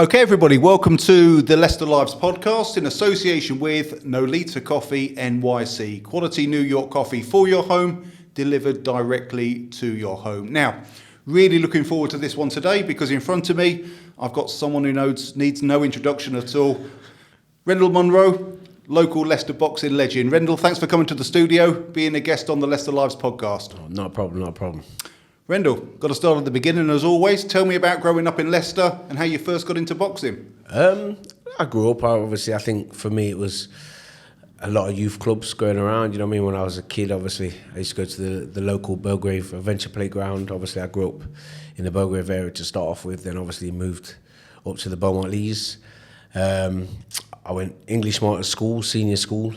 Okay, everybody, welcome to the Leicester Lives podcast in association with Nolita Coffee NYC. Quality New York coffee for your home, delivered directly to your home. Now, really looking forward to this one today because in front of me, I've got someone who needs no introduction at all. Rendall Munroe, local Leicester boxing legend. Rendall, thanks for coming to the studio, being a guest on the Leicester Lives podcast. Oh, not a problem. Rendall, got to start at the beginning as always. Tell me about growing up in Leicester and how you first got into boxing. I grew up, obviously, I think for me it was a lot of youth clubs going around, you know what I mean? When I was a kid, obviously, I used to go to the local Belgrave Adventure Playground. Obviously, I grew up in the Belgrave area to start off with, then obviously moved up to the Beaumont Lees. I went English Martyrs School, senior school.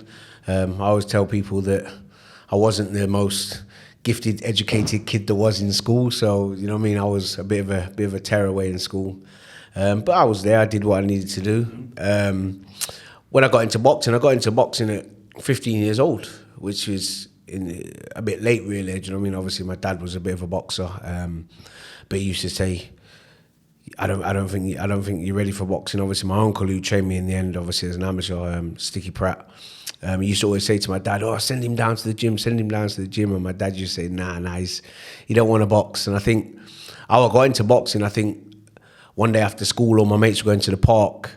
I always tell people that I wasn't the most gifted, educated kid there was in school, so you know what I mean. I was a bit of a tearaway in school, but I was there. I did what I needed to do. When I got into boxing at 15 years old, which was a bit late, really. Do you know what I mean? Obviously, my dad was a bit of a boxer, but he used to say, I don't think you're ready for boxing. Obviously, my uncle who trained me in the end, obviously as an amateur, Sticky Pratt. He used to always say to my dad, send him down to the gym. And my dad used to say, nah, he don't want to box. And I think how I got into boxing, I think one day after school, all my mates were going to the park.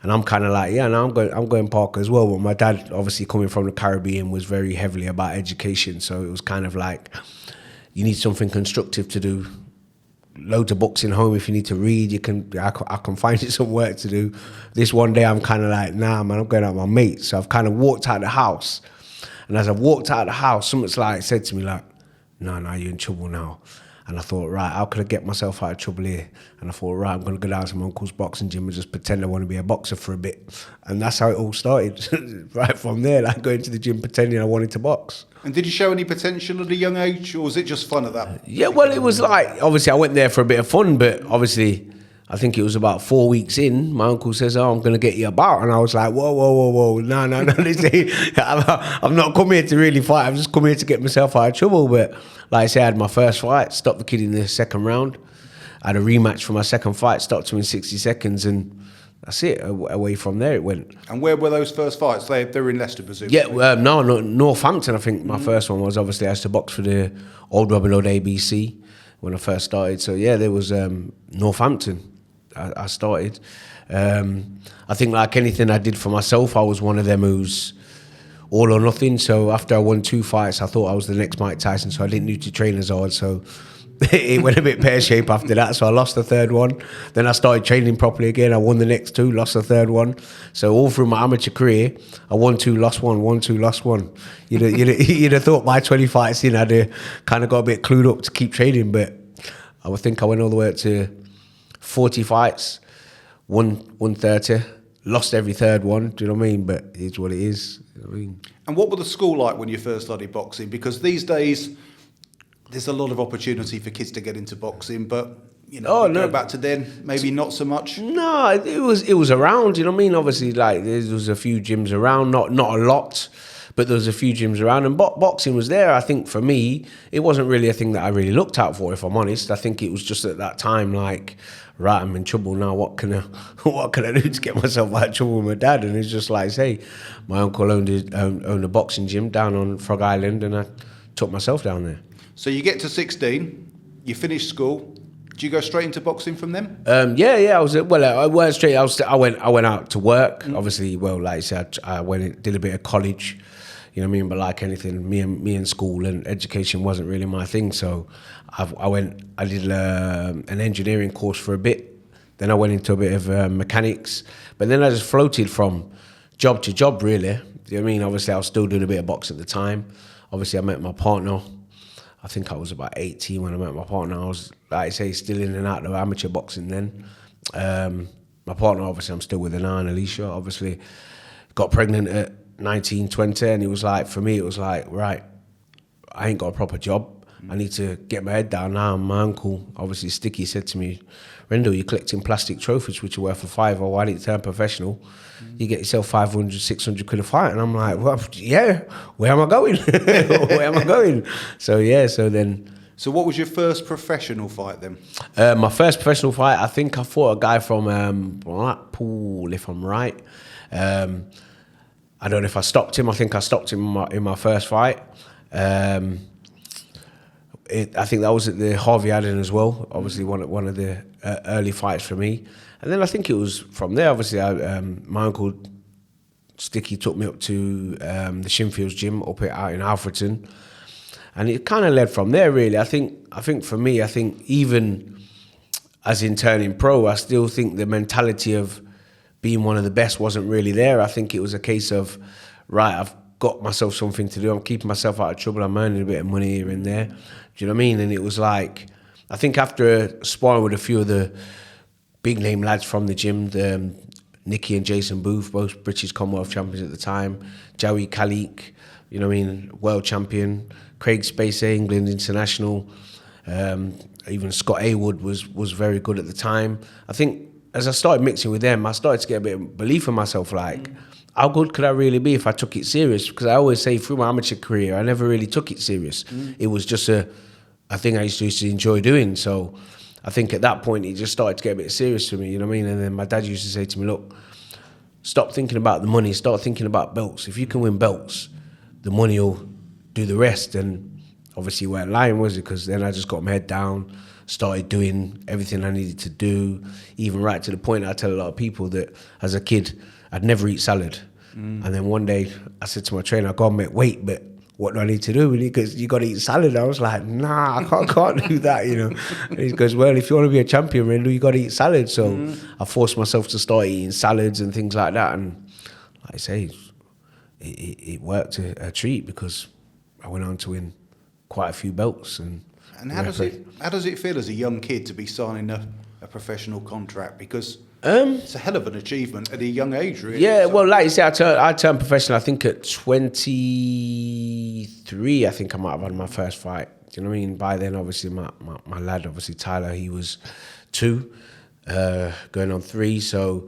And I'm kind of like, I'm going park as well. But my dad, obviously coming from the Caribbean, was very heavily about education. So it was kind of like, you need something constructive to do. Loads of books in home. If you need to read, I can find you some work to do. This one day I'm kind of like, nah, man, I'm going out with my mates. So I've kind of walked out of the house. And as I've walked out of the house, something's like said to me like, no, you're in trouble now. And I thought, right, how could I get myself out of trouble here? And I thought, right, I'm going to go down to my uncle's boxing gym and just pretend I want to be a boxer for a bit. And that's how it all started. Right from there, like going to the gym pretending I wanted to box. And did you show any potential at a young age, or was it just fun at that? Yeah, well, it was like, obviously I went there for a bit of fun, but obviously I think it was about 4 weeks in, my uncle says, I'm going to get you a bout. And I was like, whoa, no, I'm not come here to really fight. I'm just come here to get myself out of trouble. But like I said, I had my first fight, stopped the kid in the second round. I had a rematch for my second fight, stopped him in 60 seconds, and that's it. Away from there it went. And where were those first fights? They were in Leicester, presumably? Yeah, no, Northampton, I think my first one was. Obviously, I used to box for the old Robin Hood ABC when I first started. So, yeah, there was Northampton. I started. I think like anything I did for myself, I was one of them who's all or nothing. So after I won 2 fights, I thought I was the next Mike Tyson. So I didn't need to train as hard. So it went a bit pear-shaped after that. So I lost the third one. Then I started training properly again. I won the next 2, lost the third one. So all through my amateur career, I won 2, lost 1, won 2, lost 1. You'd have thought by 20 fights in, I'd kind of got a bit clued up to keep training. But I think I went all the way up to 40 fights, won 30, lost every third one, do you know what I mean? But it's what it is. You know what I mean? And what were the school like when you first started boxing? Because these days, there's a lot of opportunity for kids to get into boxing, but go back to then, maybe not so much. No, it was around, you know what I mean? Obviously, like there was a few gyms around, not a lot, but there was a few gyms around, and boxing was there. I think for me, it wasn't really a thing that I really looked out for, if I'm honest. I think it was just at that time, like, right, I'm in trouble now. What can I do to get myself out of trouble with my dad? And it's just like, say, my uncle owned a boxing gym down on Frog Island, and I took myself down there. So you get to 16, you finish school. Did you go straight into boxing from them? Yeah. I went straight. I went out to work. Obviously, well, like I said, I went and did a bit of college. You know what I mean? But like anything, me and school and education wasn't really my thing. So I did an engineering course for a bit. Then I went into a bit of mechanics. But then I just floated from job to job, really. You know what I mean? Obviously, I was still doing a bit of boxing at the time. Obviously, I met my partner. I think I was about 18 when I met my partner. I was, like I say, still in and out of amateur boxing then. My partner, obviously, I'm still with her now, and Alicia, obviously, got pregnant at 19, 20, and it was like, for me, it was like, right, I ain't got a proper job. I need to get my head down now. And my uncle, obviously Sticky, said to me, Rendall, you're collecting plastic trophies which are worth a fiver. Why didn't you turn professional? You get yourself 500, 600 quid a fight. And I'm like, well, yeah, where am I going? Where am I going? So, yeah, so then So what was your first professional fight then? My first professional fight, I think I fought a guy from Blackpool, if I'm right. I don't know if I stopped him. I think I stopped him in my first fight. I think that was at the Harvey Allen as well. Obviously, one of the early fights for me. And then I think it was from there. Obviously, my uncle Sticky took me up to the Shinfields gym out in Alfreton, and it kind of led from there. Really, I think for me, even as in turning pro, I still think the mentality of being one of the best wasn't really there. I think it was a case of, right, I've got myself something to do. I'm keeping myself out of trouble. I'm earning a bit of money here and there. Do you know what I mean? And it was like, I think after sparring with a few of the big name lads from the gym, Nicky and Jason Booth, both British Commonwealth champions at the time, Joey Khalik, you know what I mean, world champion, Craig Spacey, England international, even Scott Haywood was very good at the time. I think as I started mixing with them, I started to get a bit of belief in myself, like, how good could I really be if I took it serious? Because I always say through my amateur career, I never really took it serious. It was just a thing I used to enjoy doing. So I think at that point, it just started to get a bit serious for me, you know what I mean? And then my dad used to say to me, look, stop thinking about the money, start thinking about belts. If you can win belts, the money will do the rest. And obviously you weren't lying, was it? Because then I just got my head down, started doing everything I needed to do, even right to the point I tell a lot of people that as a kid, I'd never eat salad. And then one day I said to my trainer, I go, mate, wait, but what do I need to do? And he goes, you got to eat salad. I was like, nah, I can't do that, you know. And he goes, well, if you want to be a champion, Rendall, you got to eat salad. So I forced myself to start eating salads and things like that. And like I say, it worked a treat because I went on to win quite a few belts. And how does it feel as a young kid to be signing a professional contract? Because it's a hell of an achievement at a young age, really. Yeah, well, like you say, I turned professional, I think at 23, I think I might have had my first fight. Do you know what I mean? By then, obviously, my lad, obviously, Tyler, he was 2, going on 3. So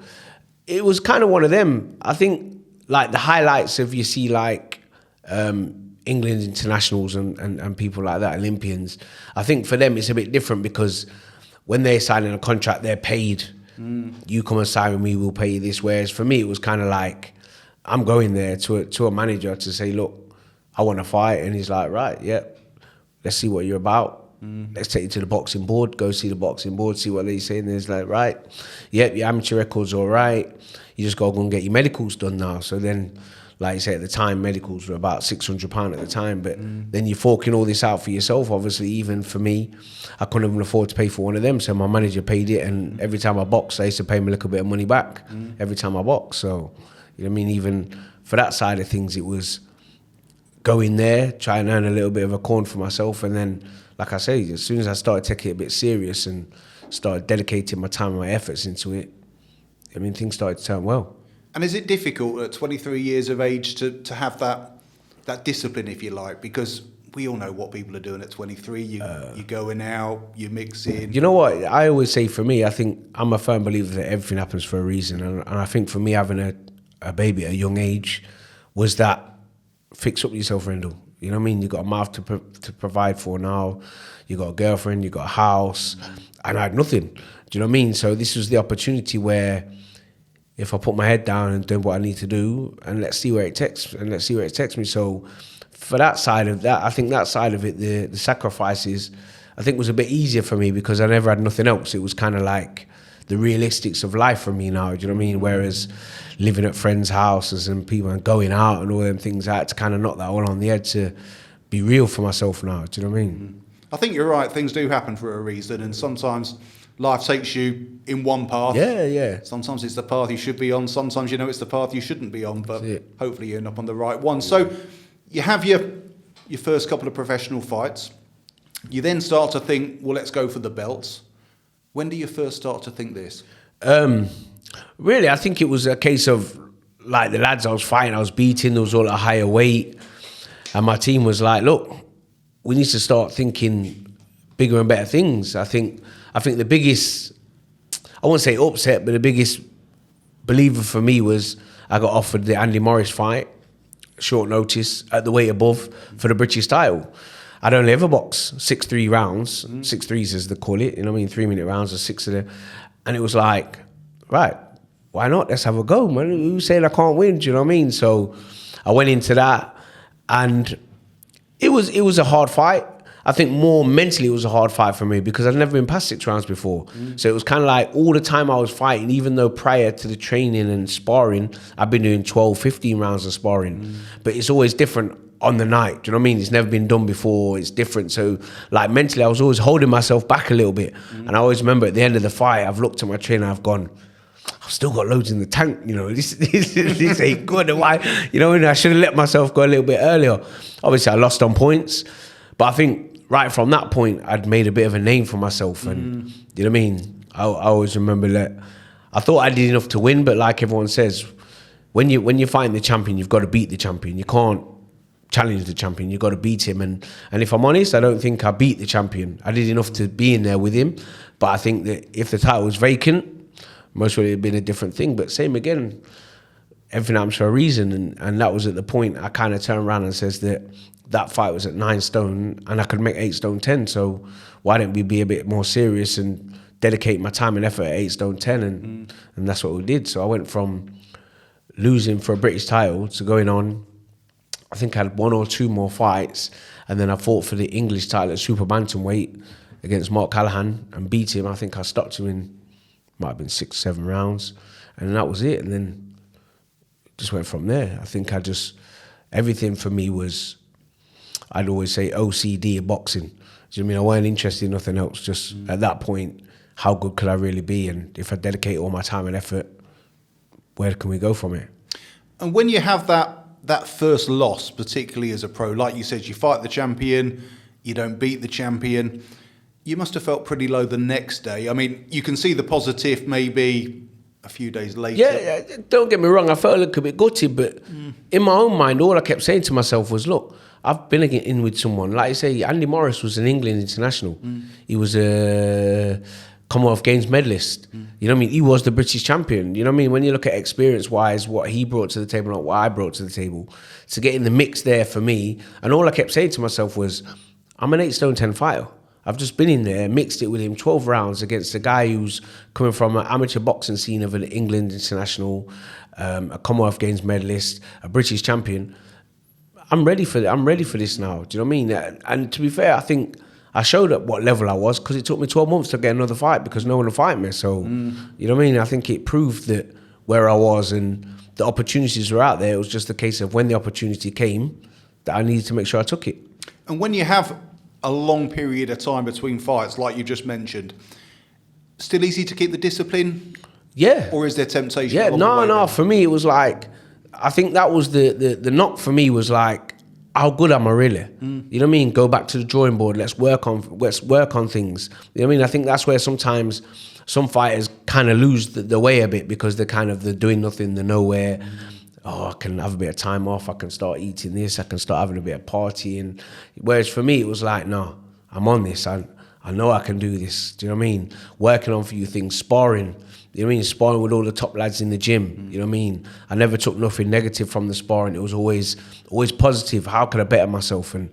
it was kind of one of them. I think, like, the highlights of you see, like, England internationals and people like that, Olympians, I think for them it's a bit different because when they're signing a contract, they're paid. You come and sign with me, we'll pay you this. Whereas for me, it was kind of like, I'm going there to a manager to say, look, I want to fight. And he's like, right, yeah, let's see what you're about. Let's take you to the boxing board, go see the boxing board, see what they say. And he's like, right, yep, your amateur record's all right. You just got to go and get your medicals done now. So then, like you say, at the time, medicals were about £600 at the time. But then you're forking all this out for yourself. Obviously, even for me, I couldn't even afford to pay for one of them. So my manager paid it. And every time I boxed, I used to pay him a little bit of money back every time I boxed. So, you know what I mean? Even for that side of things, it was going there, try and earn a little bit of a coin for myself. And then, like I say, as soon as I started taking it a bit serious and started dedicating my time and my efforts into it, I mean, things started to turn well. And is it difficult at 23 years of age to have that discipline, if you like? Because we all know what people are doing at 23. You're going out, you're mixing. You know what? I always say for me, I think I'm a firm believer that everything happens for a reason. And I think for me, having a baby at a young age was that fix up yourself, Rendall. You know what I mean? You got a mouth to provide for now. You got a girlfriend, you got a house. And I had nothing. Do you know what I mean? So this was the opportunity where if I put my head down and do what I need to do, and let's see where it takes me. So for that side of that, I think that side of it, the sacrifices, I think was a bit easier for me because I never had nothing else. It was kind of like the realistics of life for me now, do you know what I mean? Whereas living at friends' houses and people and going out and all them things, I had to kind of knock that all on the head to be real for myself now, do you know what I mean? I think you're right, things do happen for a reason, and sometimes life takes you in one path. Yeah. Sometimes it's the path you should be on. Sometimes you know it's the path you shouldn't be on, but hopefully you end up on the right one. So you have your first couple of professional fights. You then start to think, well, let's go for the belts. When do you first start to think this? Really, I think it was a case of, like, the lads I was fighting, I was beating, there was all at a higher weight. And my team was like, look, we need to start thinking bigger and better things. I think the biggest, I won't say upset, but the biggest believer for me was I got offered the Andy Morris fight, short notice, at the weight above for the British title. I'd only ever box 6-3 rounds, 6-3s as they call it, you know what I mean, 3-minute rounds or 6 of them. And it was like, right, why not? Let's have a go, man. Who's saying I can't win? Do you know what I mean? So I went into that, and it was a hard fight. I think more mentally it was a hard fight for me because I'd never been past 6 rounds before. So it was kind of like all the time I was fighting, even though prior to the training and sparring, I've been doing 12, 15 rounds of sparring. But it's always different on the night. Do you know what I mean? It's never been done before. It's different. So like mentally, I was always holding myself back a little bit. And I always remember at the end of the fight, I've looked at my trainer, I've gone, I've still got loads in the tank, you know, this ain't good. Why? You know, I should have let myself go a little bit earlier. Obviously, I lost on points, but I think right from that point, I'd made a bit of a name for myself. And you know what I mean? I always remember that I thought I did enough to win, but like everyone says, when you're fighting the champion, you've got to beat the champion. You can't challenge the champion. You've got to beat him. And if I'm honest, I don't think I beat the champion. I did enough to be in there with him, but I think that if the title was vacant, most would have been a different thing. But same again, everything happens for a reason. And that was at the point I kind of turned around and says that fight was at 9 stone and I could make 8 stone 10. So why don't we be a bit more serious and dedicate my time and effort at 8 stone 10? And that's what we did. So I went from losing for a British title to going on. I think I had 1 or 2 more fights. And then I fought for the English title at super bantamweight against Mark Callahan and beat him. I think I stopped him in, might have been 6, 7 rounds. And that was it. And then just went from there. I think everything for me was, I'd always say OCD of boxing. Do you know what I mean? I wasn't interested in nothing else. Just at that point, how good could I really be? And if I dedicate all my time and effort, where can we go from it? And when you have that first loss, particularly as a pro, like you said, you fight the champion, you don't beat the champion, you must have felt pretty low the next day. I mean, you can see the positive maybe a few days later. Yeah, don't get me wrong, I felt a little bit gutted, but in my own mind, all I kept saying to myself was, look, I've been in with someone. Like I say, Andy Morris was an England international. He was a Commonwealth Games medalist. You know what I mean? He was the British champion. You know what I mean? When you look at experience-wise, what he brought to the table, not what I brought to the table, to get in the mix there for me, and all I kept saying to myself was, I'm an 8 stone 10 fighter. I've just been in there, mixed it with him 12 rounds against a guy who's coming from an amateur boxing scene of an England international, a Commonwealth Games medalist, a British champion. I'm ready for this now. Do you know what I mean? And to be fair, I think I showed at what level I was because it took me 12 months to get another fight because no one would fight me. So, you know what I mean? I think it proved that where I was and the opportunities were out there. It was just a case of when the opportunity came that I needed to make sure I took it. And when you have a long period of time between fights, like you just mentioned, still easy to keep the discipline? Yeah. Or is there temptation? Yeah, no. For me, it was like, I think that was the knock for me was like, how good am I really? You know what I mean? Go back to the drawing board. Let's work on things. You know what I mean? I think that's where sometimes some fighters kind of lose the way a bit because they're doing nothing, they're nowhere. Oh, I can have a bit of time off. I can start eating this. I can start having a bit of partying. Whereas for me, it was like, no, I'm on this. I know I can do this. Do you know what I mean? Working on a few things, sparring. You know what I mean? Sparring with all the top lads in the gym. You know what I mean? I never took nothing negative from the sparring. It was always positive. How could I better myself? And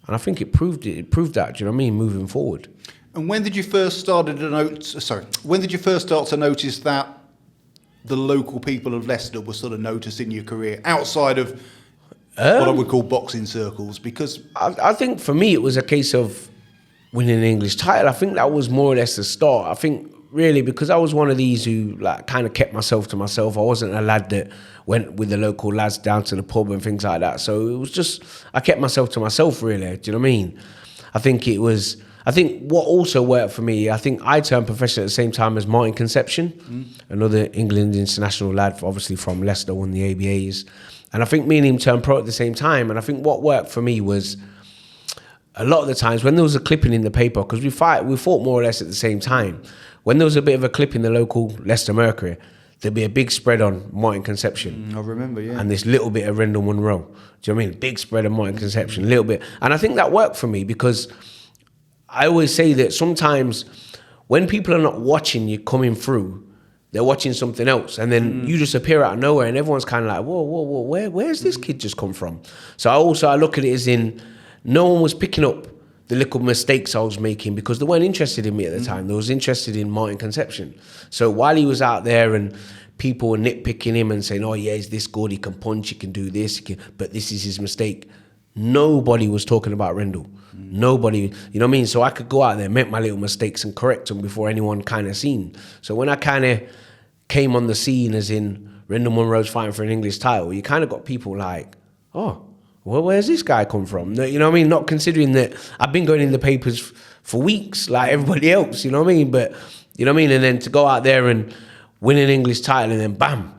I think it proved that. Do you know what I mean? Moving forward. And when did you first start to notice that the local people of Leicester were sort of noticing your career outside of what I would call boxing circles? Because I think for me it was a case of winning an English title. I think that was more or less the start. I think really because I was one of these who like kind of kept myself to myself. I wasn't a lad that went with the local lads down to the pub and things like that. So it was just, I kept myself to myself really. Do you know what I mean? I think what also worked for me, I think I turned professional at the same time as Martin Conception, another England international lad, obviously from Leicester, won the ABAs. And I think me and him turned pro at the same time. And I think what worked for me was a lot of the times when there was a clipping in the paper, because we fought more or less at the same time. When there was a bit of a clip in the local Leicester Mercury, there'd be a big spread on Martin Conception. I remember, yeah. And this little bit of Rendall Munroe. Do you know what I mean? Big spread of Martin Conception, a little bit. And I think that worked for me because I always say that sometimes when people are not watching you coming through, they're watching something else. And then you just appear out of nowhere and everyone's kind of like, whoa, where's this kid just come from? So I look at it as in, no one was picking up the little mistakes I was making because they weren't interested in me at the time. They was interested in Martin Conception. So while he was out there and people were nitpicking him and saying, oh yeah, he's this good, he can punch, he can do this, but this is his mistake. Nobody was talking about Rendall. Nobody, you know what I mean? So I could go out there, make my little mistakes and correct them before anyone kind of seen. So when I kind of came on the scene as in Rendall Munroe's fighting for an English title, you kind of got people like, oh, well, where's this guy come from? You know what I mean? Not considering that I've been going in the papers for weeks like everybody else, you know what I mean? But, you know what I mean? And then to go out there and win an English title and then bam,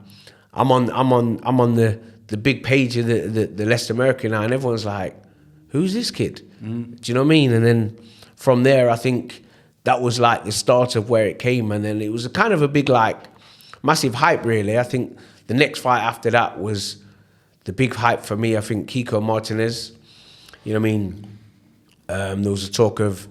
I'm on the big page of the Leicester Mercury now and everyone's like, who's this kid? Do you know what I mean? And then from there, I think that was like the start of where it came. And then it was a kind of a big, like, massive hype, really. I think the next fight after that was the big hype for me. I think Kiko Martinez, you know what I mean? There was a talk of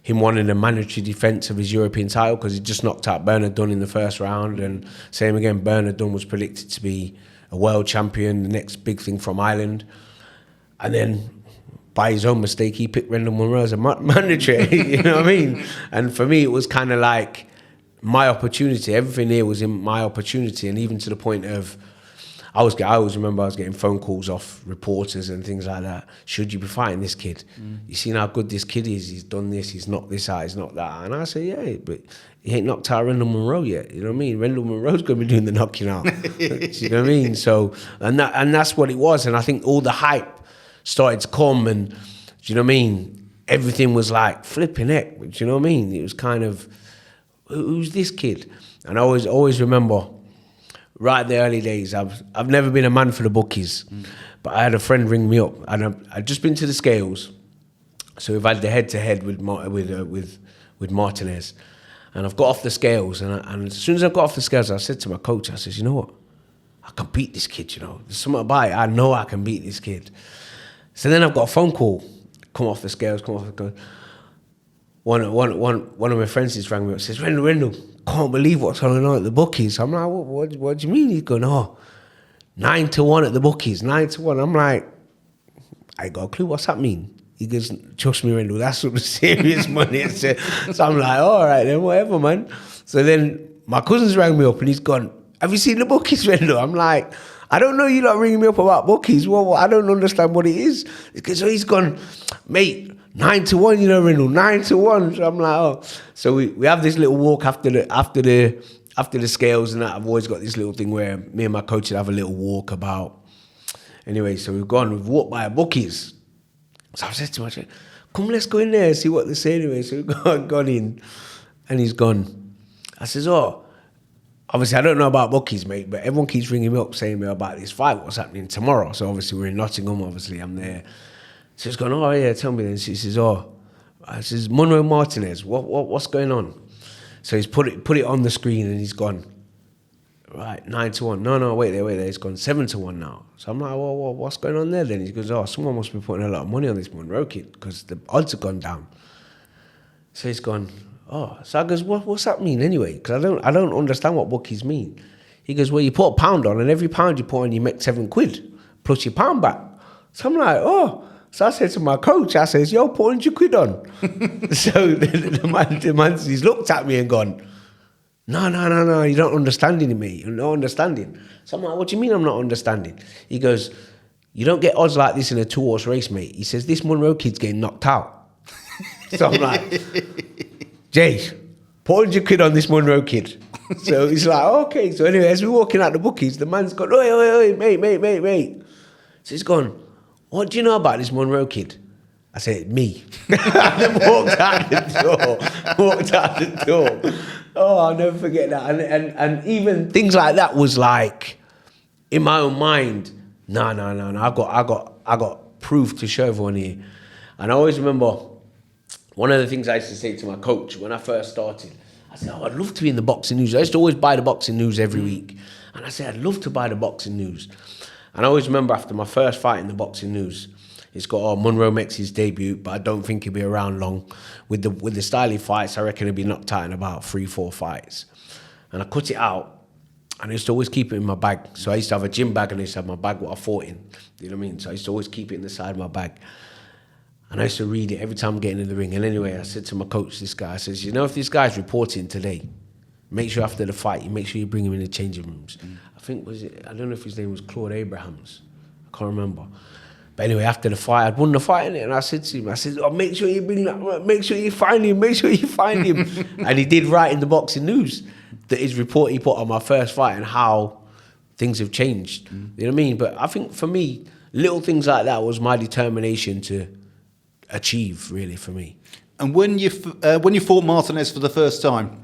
him wanting a mandatory defence of his European title because he just knocked out Bernard Dunn in the first round. And same again, Bernard Dunn was predicted to be a world champion, the next big thing from Ireland. And then by his own mistake, he picked Rendall Munroe as a mandatory, you know what I mean? And for me, it was kind of like my opportunity. Everything here was in my opportunity. And even to the point of, I always remember I was getting phone calls off reporters and things like that. Should you be fighting this kid? You seen how good this kid is? He's done this, he's knocked this out, he's knocked that out. And I say, yeah, but he ain't knocked out Rendall Munroe yet. You know what I mean? Rendall Munroe's going to be doing the knocking out. You know what I mean? So, and that's what it was. And I think all the hype started to come and, do you know what I mean? Everything was like flipping heck. Do you know what I mean? It was kind of, who's this kid? And I always remember, right in the early days, I've never been a man for the bookies, but I had a friend ring me up, and I'd just been to the scales, so we've had the head-to-head with Martinez, and I've got off the scales, and as soon as I got off the scales, I said to my coach, I said, you know what, I can beat this kid, you know, there's something about it, I know I can beat this kid. So then I've got a phone call, come off the scales. One of my friends just rang me up, says, Rendall, can't believe what's going on at the bookies. I'm like, what do you mean? He's going, 9-1 at the bookies, 9-1. I'm like, I ain't got a clue, what's that mean? He goes, trust me, Rendall, that's sort of serious money. So I'm like, all right then, whatever, man. So then my cousin's rang me up and he's gone, have you seen the bookies, Rendall? I'm like, I don't know, you lot ringing me up about bookies. Well, I don't understand what it is. So he's gone, mate, 9-1, you know, Rendall, 9-1. So I'm like, oh. So we have this little walk after the scales and that. I've always got this little thing where me and my coach would have a little walk about. Anyway, so we've walked by bookies. So I said to him, come, let's go in there and see what they say anyway. So we've gone in and he's gone. I says, obviously I don't know about bookies, mate, but everyone keeps ringing me up saying me about this fight, what's happening tomorrow. So obviously we're in Nottingham, obviously I'm there. So he's gone, oh yeah, tell me then. She says, I says, Munroe Martinez, what's going on? So he's put it on the screen and he's gone, right, 9-1. No, wait there. He's gone 7-1 now. So I'm like, well, what's going on there then? He goes, someone must be putting a lot of money on this Munroe kid because the odds have gone down. So he's gone, so I goes, what's that mean anyway? Because I don't understand what bookies mean. He goes, well, you put a pound on and every pound you put on, you make £7 plus your pound back. So I'm like, So I said to my coach, I says, yo, put £100 on. So the man, he's looked at me and gone, no, you don't understanding me. You're not understanding. So I'm like, what do you mean I'm not understanding? He goes, you don't get odds like this in a 2-horse race, mate. He says, this Munroe kid's getting knocked out. So I'm like, Jay, put £100 on this Munroe kid. So he's like, okay. So anyway, as we're walking out the bookies, the man's gone, oi, mate. So he's gone, what do you know about this Munroe kid? I said, me. And walked out the door. Oh, I'll never forget that. And even things like that was like, in my own mind, no. I got proof to show everyone here. And I always remember, one of the things I used to say to my coach when I first started, I said, I'd love to be in the boxing news. I used to always buy the boxing news every week. And I said, I'd love to buy the boxing news. And I always remember after my first fight in the boxing news, it's got, Munroe makes his debut, but I don't think he'll be around long. With the style he fights, I reckon he'll be knocked out in about 3-4 fights. And I cut it out, and I used to always keep it in my bag. So I used to have a gym bag, and I used to have my bag what I fought in. You know what I mean? So I used to always keep it in the side of my bag. And I used to read it every time I'm getting in the ring. And anyway, I said to my coach, this guy, I says, if this guy's reporting today, make sure after the fight, you make sure you bring him in the changing rooms. I think, I don't know if his name was Claude Abrahams. I can't remember. But anyway, after the fight, I'd won the fight, innit? And I said to him, make sure you bring that, make sure you find him, And he did write in the Boxing News that his report he put on my first fight and how things have changed. You know what I mean? But I think for me, little things like that was my determination to achieve, really, for me. And when you fought Martinez for the first time,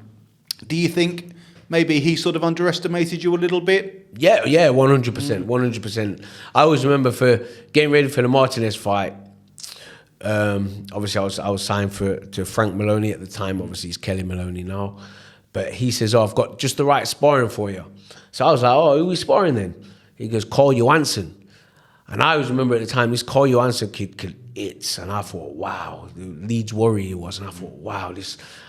do you think maybe he sort of underestimated you a little bit? Yeah, 100%, 100%. I always remember for getting ready for the Martinez fight. Obviously, I was signed to Frank Maloney at the time. Obviously, he's Kelly Maloney now. But he says, I've got just the right sparring for you. So I was like, who are we sparring then? He goes, Carl Johansson. And I always remember at the time, this Carl Johansson kid could hit. And I thought, wow, the Leeds warrior he was. And I thought, wow,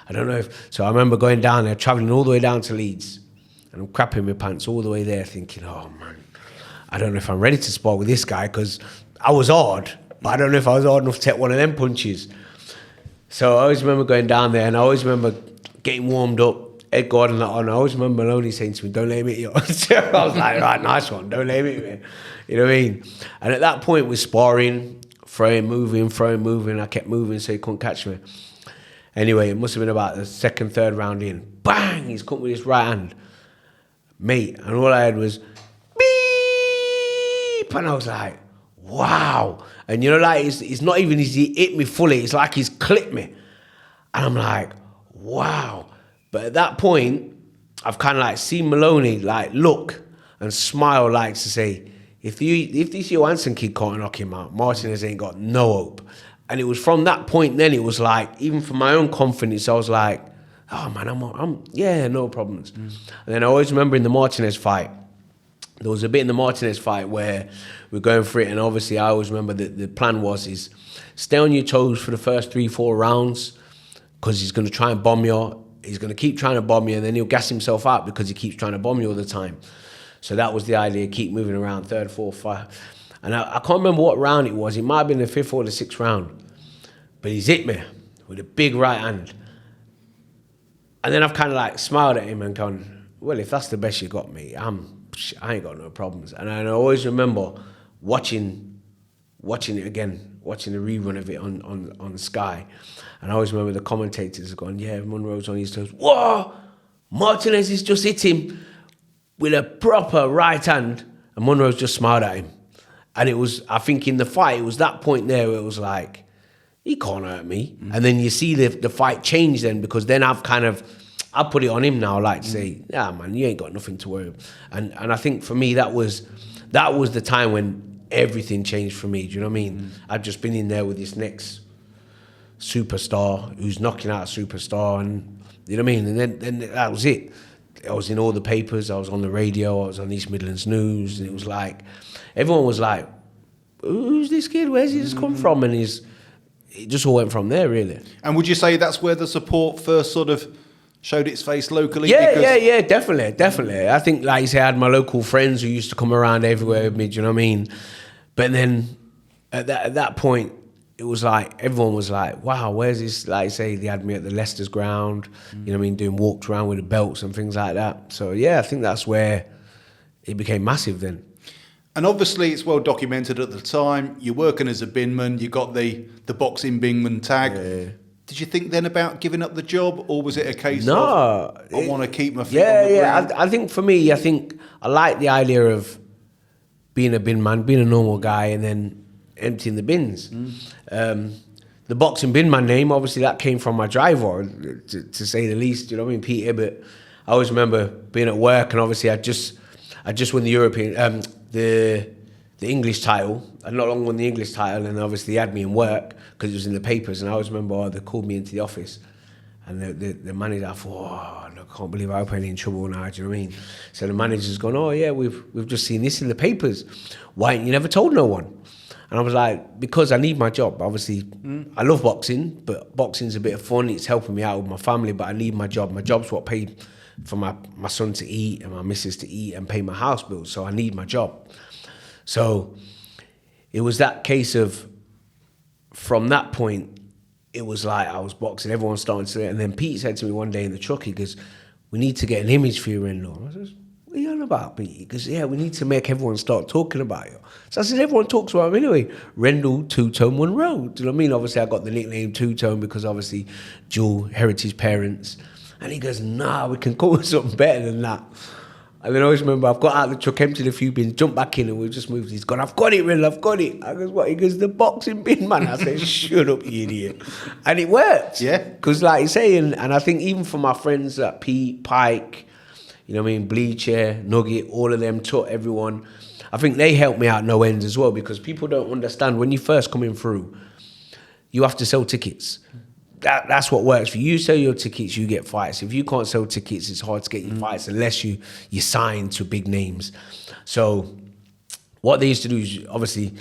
I don't know if... So I remember going down there, travelling all the way down to Leeds. And I'm crapping my pants all the way there thinking, oh, man, I don't know if I'm ready to spar with this guy because I was hard. But I don't know if I was hard enough to take one of them punches. So I always remember going down there and I always remember getting warmed up. Ed Gordon, I always remember Maloney saying to me, don't let him hit you. So I was like, right, nice one, don't let him hit me. You know what I mean? And at that point, we're sparring, throwing, moving. I kept moving so he couldn't catch me. Anyway, it must have been about the second, third round in. Bang! He's caught with his right hand. Mate, and all I had was, beep! And I was like, wow. And like, it's not even he hit me fully, it's like he's clipped me. And I'm like, wow. But at that point, I've kind of like seen Maloney like look and smile like to say, if this Johansson kid can't knock him out, Martinez ain't got no hope. And it was from that point then, it was like, even for my own confidence, I was like, oh man, I'm yeah, no problems. And then I always remember in the Martinez fight, there was a bit in the Martinez fight where we're going for it, and obviously I always remember that the plan is stay on your toes for the first 3-4 rounds, because he's going to try and bomb you. He's going to keep trying to bomb you, and then he'll gas himself out because he keeps trying to bomb you all the time. So that was the idea, keep moving around, 3rd, 4th, 5th. And I can't remember what round it was. It might have been the 5th or the 6th round. But he's hit me with a big right hand. And then I've kind of like smiled at him and gone, well, if that's the best you got, mate, I ain't got no problems. And I always remember watching it again, watching the rerun of it on Sky. And I always remember the commentators going, yeah, Munroe's on his toes. Whoa! Martinez has just hit him with a proper right hand. And Munroe's just smiled at him. And it was, I think in the fight, it was that point there where it was like, he can't hurt me. And then you see the fight change then, because then I put it on him now, like to say, yeah, man, you ain't got nothing to worry about. And I think for me, that was the time when everything changed for me. Do you know what I mean? I'd just been in there with this next superstar who's knocking out a superstar, and you know what I mean? And then that was it. I was in all the papers, I was on the radio, I was on East Midlands News, and it was like, everyone was like, who's this kid? Where's he just come from? And it just all went from there, really. And would you say that's where the support first sort of showed its face locally? Yeah, definitely. I think, like you say, I had my local friends who used to come around everywhere with me, do you know what I mean? But then at that point, it was like, everyone was like, wow, where's this? Like I say, they had me at the Leicester's ground, you know what I mean, doing walks around with the belts and things like that. So yeah, I think that's where it became massive then. And obviously it's well documented at the time, you're working as a binman, you got the Boxing Binman tag. Yeah. Did you think then about giving up the job, or was it a case of, I want to keep my feet on the ground? I think for me, I like the idea of being a bin man, being a normal guy, and then emptying the bins. The Boxing Binman name, obviously that came from my driver, to say the least, you know what I mean, Pete Ibbott. I always remember being at work, and obviously I just won the European, the English title. I'd not long won the English title, and obviously they had me in work because it was in the papers. And I always remember they called me into the office, and the manager, I thought, I can't believe I hope I'm in trouble now. Do you know what I mean? So the manager's gone, oh yeah, we've just seen this in the papers. Why ain't you never told no one? And I was like, because I need my job. Obviously, I love boxing, but boxing's a bit of fun. It's helping me out with my family, but I need my job. My job's what paid for my son to eat and my missus to eat and pay my house bills. So I need my job. So it was that case of, from that point, it was like I was boxing, everyone started to, and then Pete said to me one day in the truck, he goes, "We need to get an image for you, Rendall." I said, "What are you on about, Pete?" He goes, "Yeah, we need to make everyone start talking about you." So I said, "Everyone talks about him anyway. Rendall Two-Tone Munroe." Do you know what I mean? Obviously, I got the nickname Two-Tone because obviously dual heritage parents. And he goes, "Nah, we can call it something better than that." And then I always remember I've got out of the truck, emptied a few bins, jumped back in, and we've just moved. He's gone, "I've got it, Rendall, I've got it." I goes, "What?" He goes, "The Boxing Binman." I said, "Shut up, you idiot." And it worked. Yeah. Because like you say, and I think even for my friends like Pete, Pike, you know what I mean, Bleacher, Nugget, all of them, taught everyone. I think they helped me out no end as well, because people don't understand when you first coming through, you have to sell tickets. That's what works for you. You sell your tickets, you get fights. If you can't sell tickets, it's hard to get your fights unless you sign to big names. So what they used to do is, obviously,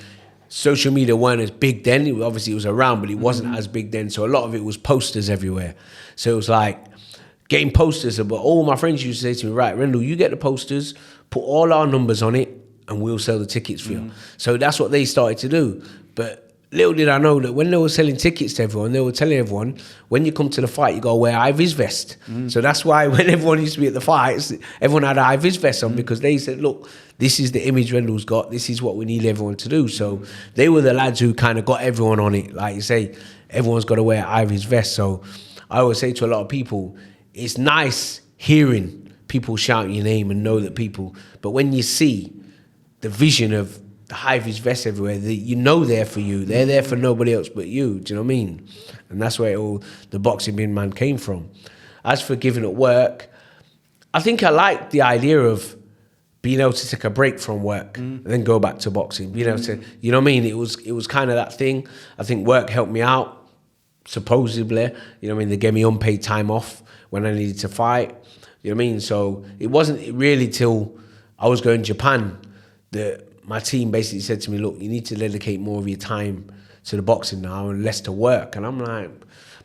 social media weren't as big then. Obviously, it was around, but it wasn't as big then. So a lot of it was posters everywhere. So it was like getting posters. But all my friends used to say to me, "Right, Rendall, you get the posters, put all our numbers on it, and we'll sell the tickets for you." So that's what they started to do. But little did I know that when they were selling tickets to everyone, they were telling everyone, when you come to the fight, you got to wear Ivy's vest. So that's why when everyone used to be at the fights, everyone had Ivy's vest on, because they said, "Look, this is the image Rendall's got. This is what we need everyone to do." So they were the lads who kind of got everyone on it. Like you say, everyone's got to wear Ivy's vest. So I always say to a lot of people, it's nice hearing people shout your name and know that people, but when you see the vision of the Ivy's vest everywhere, you know they're for you. They're there for nobody else but you. Do you know what I mean? And that's where the Boxing Binman came from. As for giving up work, I think I liked the idea of being able to take a break from work and then go back to boxing. Being able to, you know what I mean? It was kind of that thing. I think work helped me out, supposedly. You know what I mean? They gave me unpaid time off when I needed to fight. You know what I mean? So it wasn't really till I was going to Japan that my team basically said to me, "Look, you need to dedicate more of your time to the boxing now and less to work." And I'm like,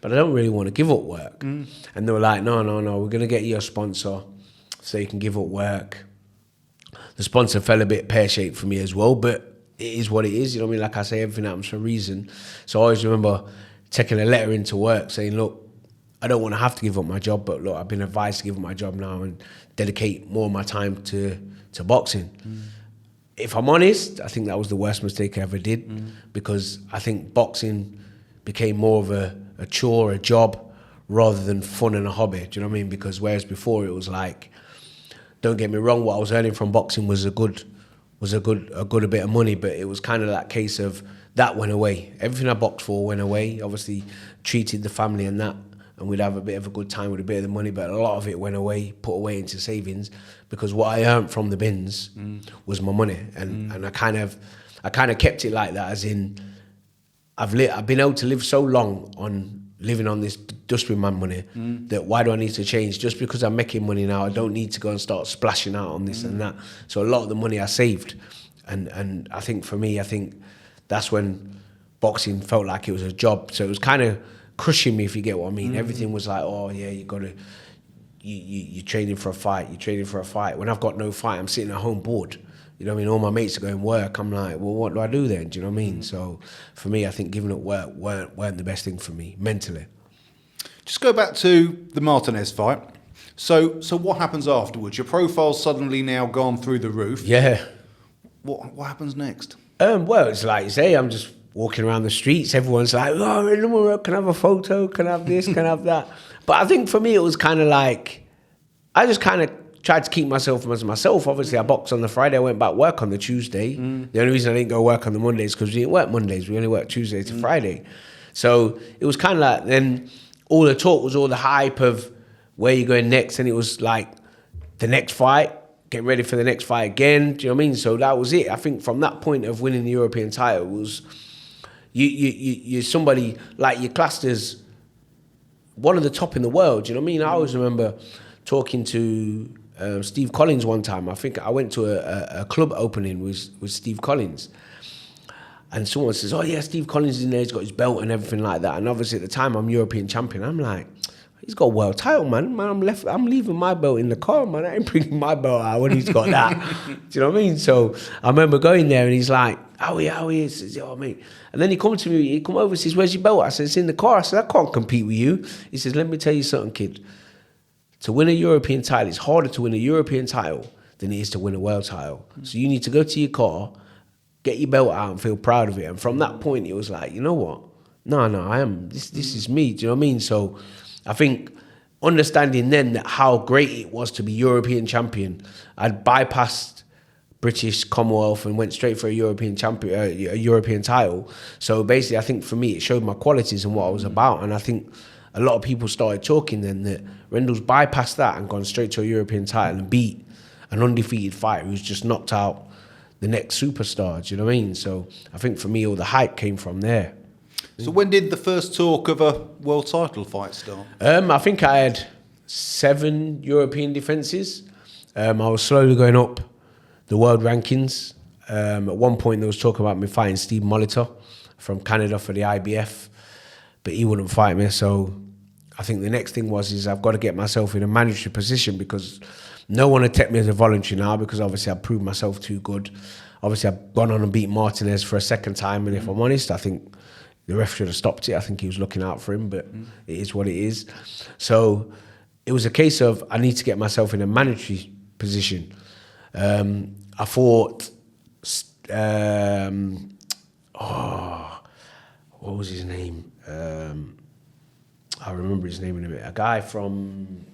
"But I don't really want to give up work." And they were like, no, we're going to get you a sponsor so you can give up work. The sponsor fell a bit pear-shaped for me as well, but it is what it is. You know what I mean? Like I say, everything happens for a reason. So I always remember taking a letter into work saying, "Look, I don't want to have to give up my job, but look, I've been advised to give up my job now and dedicate more of my time to boxing." If I'm honest, I think that was the worst mistake I ever did, because I think boxing became more of a chore, a job, rather than fun and a hobby. Do you know what I mean? Because whereas before it was like, don't get me wrong, what I was earning from boxing was a good bit of money, but it was kind of that case of that went away. Everything I boxed for went away. Obviously, treated the family and that, and we'd have a bit of a good time with a bit of the money, but a lot of it went away, put away into savings, because what I earned from the bins was my money, and I kind of kept it like that, as in I've been able to live so long on living on this dustbin man money that why do I need to change? Just because I'm making money now, I don't need to go and start splashing out on this and that. So a lot of the money I saved, and I think for me, I think that's when boxing felt like it was a job. So it was kind of crushing me, if you get what I mean. Everything was like, "Oh yeah, you're training for a fight, you're training for a fight." When I've got no fight, I'm sitting at home bored. You know what I mean? All my mates are going work. I'm like, well, what do I do then? Do you know what I mean? So for me, I think giving up work weren't the best thing for me mentally. Just go back to the Martinez fight. So what happens afterwards? Your profile's suddenly now gone through the roof. Yeah. What happens next? Well, it's like you say, I'm just walking around the streets. Everyone's like, "Oh, Rendall Munroe, can I have a photo? Can I have this? Can I have that?" But I think for me, it was kind of like, I just kind of tried to keep myself as myself. Obviously, I boxed on the Friday. I went back work on the Tuesday. The only reason I didn't go work on the Mondays because we didn't work Mondays. We only worked Tuesday to Friday. So it was kind of like, then all the talk was all the hype of where you're going next. And it was like the next fight, get ready for the next fight again. Do you know what I mean? So that was it. I think from that point of winning the European title was, you're somebody, like, you're classed as one of the top in the world. Do you know what I mean? I always remember talking to Steve Collins one time. I think I went to a club opening with Steve Collins, and someone says, "Oh yeah, Steve Collins is in there, he's got his belt and everything like that." And obviously at the time I'm European champion. I'm like, he's got a world title, man. I'm leaving my belt in the car, man. I ain't bringing my belt out when he's got that. Do you know what I mean? So I remember going there and he's like, how are you? I says, yo, mate. And then he come over and says, where's your belt? I said, it's in the car. I said, I can't compete with you. He says, let me tell you something, kid. To win a European title, it's harder to win a European title than it is to win a world title. So you need to go to your car, get your belt out and feel proud of it. And from that point, it was like, you know what? No, I am. This is me. Do you know what I mean? So I think understanding then that how great it was to be European champion, I'd bypassed British Commonwealth and went straight for a European champion, a European title. So basically, I think for me, it showed my qualities and what I was about. And I think a lot of people started talking then that Rendall's bypassed that and gone straight to a European title and beat an undefeated fighter who's just knocked out the next superstar. Do you know what I mean? So I think for me, all the hype came from there. So when did the first talk of a world title fight start? I think I had 7 European defences. I was slowly going up the world rankings. At one point, there was talk about me fighting Steve Molitor from Canada for the IBF, but he wouldn't fight me. So I think the next thing is I've got to get myself in a mandatory position because no one would take me as a voluntary now because obviously I've proved myself too good. Obviously, I've gone on and beat Martinez for a second time, and if I'm honest, I think the ref should have stopped it. I think he was looking out for him, but it is what it is. So it was a case of I need to get myself in a mandatory position. I fought, what was his name? I remember his name in a minute. A guy from,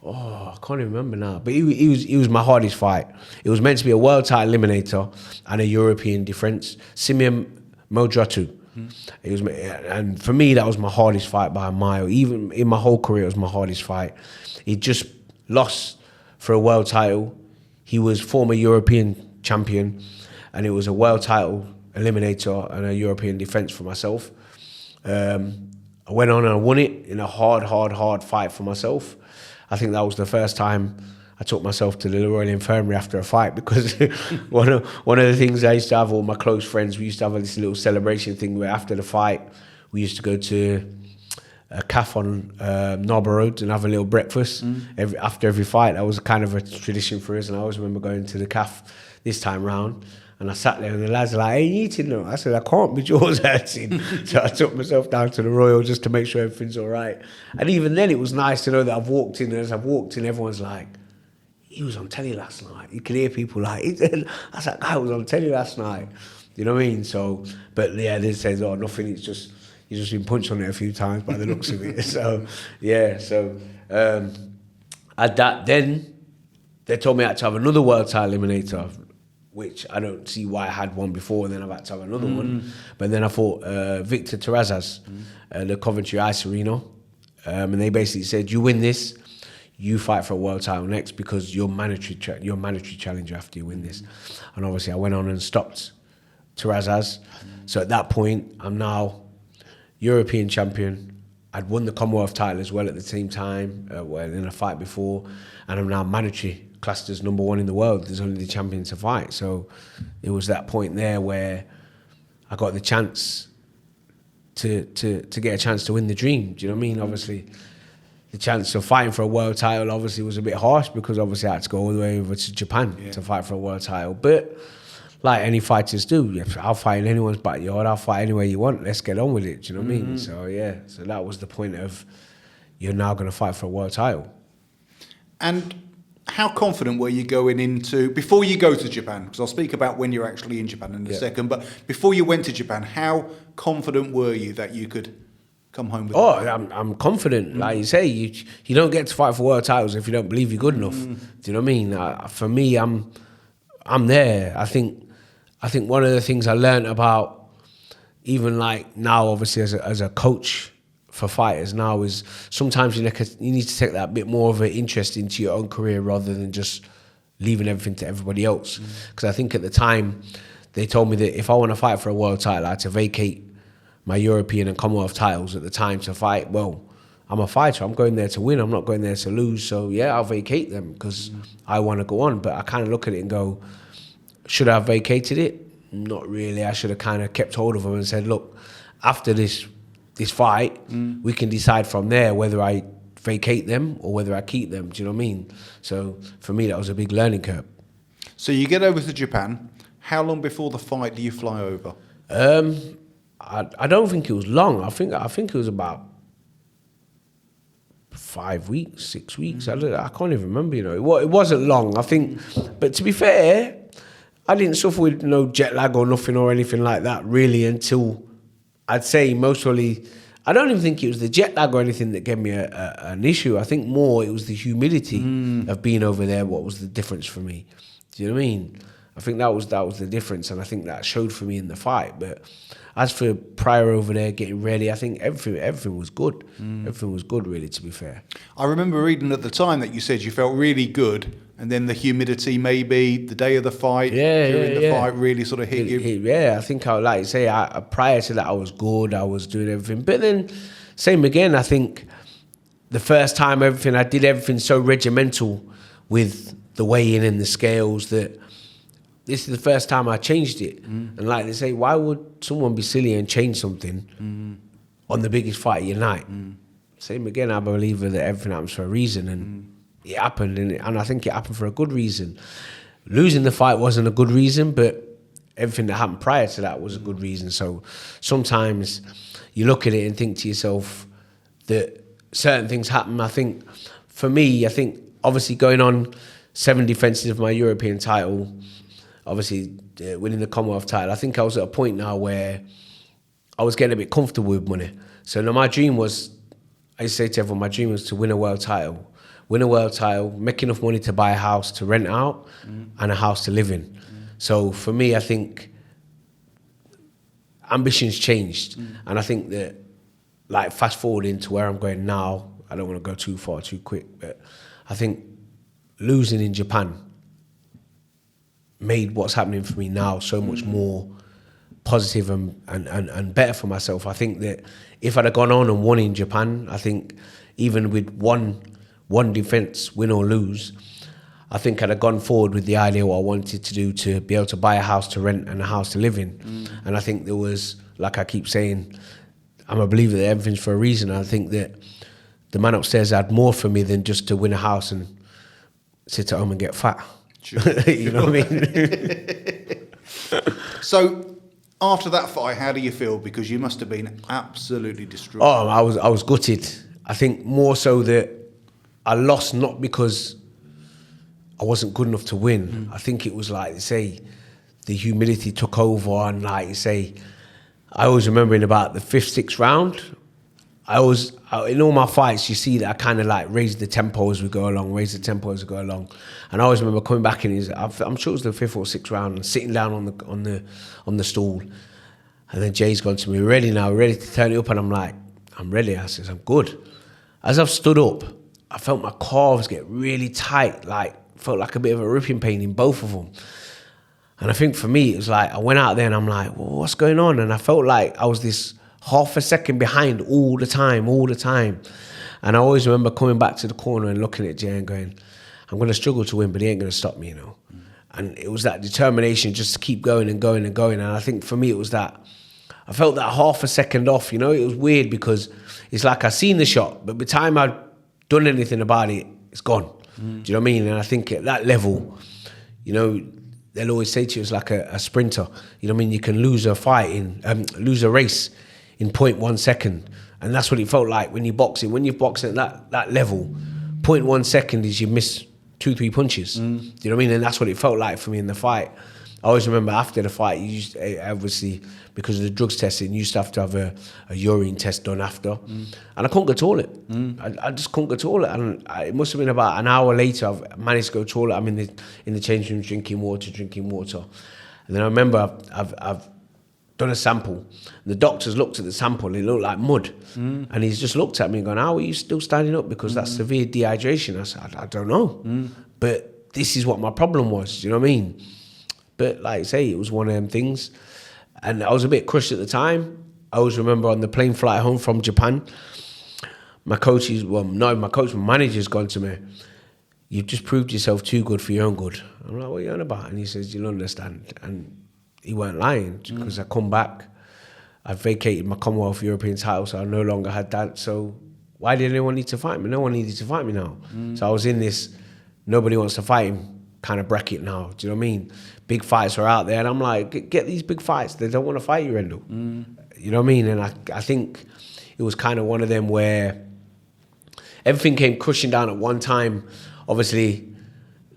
I can't even remember now. But he was my hardest fight. It was meant to be a world title eliminator and a European defence. Simeon Modratu. It was, and for me, that was my hardest fight by a mile. Even in my whole career, it was my hardest fight. He just lost for a world title. He was former European champion, and it was a world title eliminator and a European defence for myself. I went on and I won it in a hard fight for myself. I think that was the first time I took myself to the Royal Infirmary after a fight because one of the things I used to have, all my close friends, we used to have this little celebration thing where after the fight, we used to go to a cafe on Narber Road and have a little breakfast after every fight. That was kind of a tradition for us, and I always remember going to the cafe this time round. And I sat there and the lads were like, hey, you eating now? I said, I can't, my jaw's hurting. So I took myself down to the Royal just to make sure everything's all right. And even then, it was nice to know that I've walked in, and as I've walked in, everyone's like, he was on telly last night. You can hear people like, I was like, I was on telly last night. You know what I mean? So, but yeah, they says, oh, nothing, it's just, you've just been punched on it a few times by the looks of it. So, yeah, so at that, then they told me I had to have another world title eliminator, which I don't see why I had one before, and then I've had to have another one. But then I fought Victor Terrazas, the Coventry Ice Arena, and they basically said, you win this, you fight for a world title next because you're mandatory challenger after you win this. And obviously I went on and stopped Terrazas. So at that point, I'm now European champion. I'd won the Commonwealth title as well at the same time, in a fight before, and I'm now mandatory, classed as #1 in the world. There's only the champion to fight. So it was that point there where I got the chance to get a chance to win the dream. Do you know what I mean? Obviously, the chance of fighting for a world title obviously was a bit harsh because obviously I had to go all the way over to Japan to fight for a world title. But like any fighters do, I'll fight in anyone's backyard, I'll fight anywhere you want, let's get on with it, do you know what I mean? So yeah, so that was the point of, you're now going to fight for a world title. And how confident were you going into, before you go to Japan, because I'll speak about when you're actually in Japan in a second, but before you went to Japan, how confident were you that you could come home with I'm confident. Like you say, you don't get to fight for world titles if you don't believe you're good enough. Do you know what I mean? For me, I'm there. I think one of the things I learned about, even like now, obviously as a coach for fighters now, is sometimes you need to take that bit more of an interest into your own career rather than just leaving everything to everybody else. Because I think at the time they told me that if I want to fight for a world title, I had to vacate my European and Commonwealth titles at the time to fight. Well, I'm a fighter. I'm going there to win. I'm not going there to lose. So yeah, I'll vacate them because I want to go on. But I kind of look at it and go, should I have vacated it? Not really. I should have kind of kept hold of them and said, look, after this fight, we can decide from there whether I vacate them or whether I keep them. Do you know what I mean? So for me, that was a big learning curve. So you get over to Japan. How long before the fight do you fly over? I don't think it was long. I think it was about 5 weeks, 6 weeks. I can't even remember. It wasn't long. I think, but to be fair, I didn't suffer with no jet lag or nothing or anything like that really until I'd say mostly. I don't even think it was the jet lag or anything that gave me an issue. I think more it was the humidity of being over there. What was the difference for me? Do you know what I mean? I think that was the difference, and I think that showed for me in the fight. But as for prior over there getting ready, I think everything was good. Everything was good, really. To be fair, I remember reading at the time that you said you felt really good, and then the humidity maybe the day of the fight, during the fight, really sort of hit you. Yeah, I think like you say, prior to that, I was good. I was doing everything, but then same again. I think the first time I did everything so regimental with the weigh-in and the scales that. This is the first time I changed it. And like they say, why would someone be silly and change something on the biggest fight of your night? Same again, I believe that everything happens for a reason. And it happened, and I think it happened for a good reason. Losing the fight wasn't a good reason, but everything that happened prior to that was a good reason. So sometimes you look at it and think to yourself that certain things happen. I think, for me, obviously going on 7 defenses of my European title, obviously winning the Commonwealth title, I think I was at a point now where I was getting a bit comfortable with money. So now my dream was, I used to say to everyone, my dream was to win a world title, make enough money to buy a house to rent out and a house to live in. So for me, I think ambitions changed. And I think that, like, fast forwarding to where I'm going now, I don't want to go too far too quick, but I think losing in Japan made what's happening for me now so much more positive and better for myself. I think that if I'd have gone on and won in Japan, I think even with one defence, win or lose, I think I'd have gone forward with the idea what I wanted to do to be able to buy a house to rent and a house to live in. And I think there was, like I keep saying, I'm a believer that everything's for a reason. I think that the man upstairs had more for me than just to win a house and sit at home and get fat. Sure. You know what I mean? So after that fight, how do you feel? Because you must have been absolutely destroyed. Oh, I was gutted. I think more so that I lost not because I wasn't good enough to win. I think it was like, say, the humidity took over, and like you say, I always remember in about the 5th, 6th round, in all my fights, you see that I kind of like raise the tempo as we go along. And I always remember coming back in, I'm sure it was the 5th or 6th round, and sitting down on the stool. And then Jay's gone to me, we're ready now, we're ready to turn it up. And I'm like, I'm ready. I says, I'm good. As I've stood up, I felt my calves get really tight, felt like a bit of a ripping pain in both of them. And I think for me, it was like, I went out there and I'm like, well, what's going on? And I felt like I was this half a second behind all the time. And I always remember coming back to the corner and looking at Jay and going, I'm going to struggle to win, but he ain't going to stop me, And it was that determination just to keep going and going and going. And I think for me, it was that, I felt that half a second off, It was weird because it's like I seen the shot, but by the time I'd done anything about it, it's gone. Do you know what I mean? And I think at that level, they'll always say to you, it's like a sprinter. You know what I mean? You can lose a race in 0.1 second. And that's what it felt like when you're boxing. When you're boxing at that level, 0.1 second is you miss 2-3 punches. Do you know what I mean? And that's what it felt like for me in the fight. I always remember after the fight, obviously, because of the drugs testing, you used to have a urine test done after. And I couldn't go toilet. I just couldn't go toilet. And it must have been about an hour later, I've managed to go toilet. I'm in the change room drinking water. And then I remember I've done a sample. And the doctors looked at the sample and it looked like mud. And he's just looked at me and gone, how are you still standing up? Because that's severe dehydration. I said, I don't know. But this is what my problem was. Do you know what I mean? But like I say, it was one of them things. And I was a bit crushed at the time. I always remember on the plane flight home from Japan, my manager's gone to me, you've just proved yourself too good for your own good. I'm like, what are you on about? And he says, you'll understand. And he weren't lying, because I come back, I vacated my Commonwealth European title, so I no longer had that. So why did anyone need to fight me? No one needed to fight me now. So I was in this nobody wants to fight him kind of bracket now. Do you know what I mean? Big fights are out there, and I'm like, get these big fights. They don't want to fight you, Rendall. You know what I mean? And I think it was kind of one of them where everything came crushing down at one time. Obviously,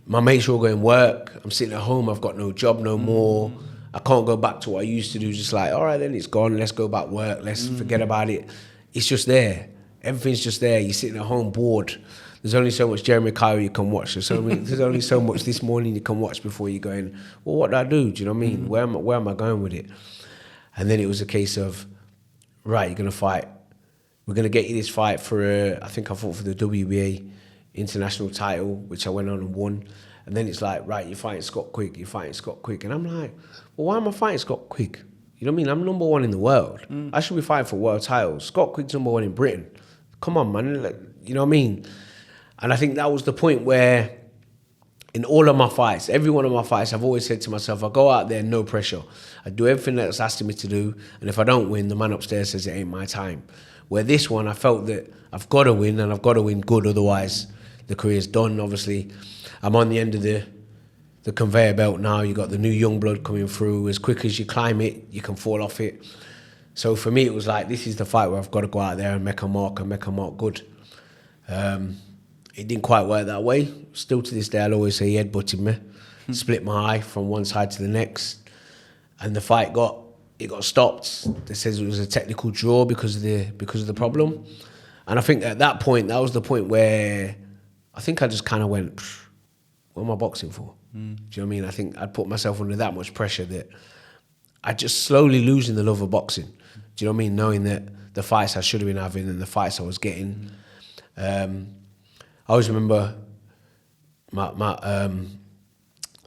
my mates were going work. I'm sitting at home. I've got no job no more. I can't go back to what I used to do. Just like, all right, then it's gone. Let's go back work. Let's forget about it. It's just there. Everything's just there. You're sitting at home bored. There's only so much Jeremy Kyle you can watch. There's only so much this morning you can watch before you're going, well, what do I do? Do you know what I mean? Where am I going with it? And then it was a case of, right, you're going to fight. We're going to get you this fight for, I think I fought for the WBA international title, which I went on and won. And then it's like, right, you're fighting Scott Quigg, And I'm like, well, why am I fighting Scott Quigg? You know what I mean? I'm number one in the world. I should be fighting for world titles. Scott Quigg's number one in Britain. Come on, man. You know what I mean? And I think that was the point where in all of my fights, every one of my fights, I've always said to myself, I go out there, no pressure. I do everything that's asking me to do. And if I don't win, the man upstairs says it ain't my time. Where this one, I felt that I've got to win, and I've got to win good. Otherwise, the career's done. Obviously, I'm on the end of the conveyor belt now. You got the new young blood coming through. As quick as you climb it, you can fall off it. So for me, it was like, this is the fight where I've got to go out there and make a mark good. It didn't quite work that way. Still to this day, I'll always say he headbutted me, split my eye from one side to the next, and the fight got stopped. They says it was a technical draw because of the problem, and I think at that point, that was the point where I think I just kind of went, what am I boxing for? Do you know what I mean? I think I'd put myself under that much pressure that I just slowly losing the love of boxing. Do you know what I mean? Knowing that the fights I should have been having and the fights I was getting. I always remember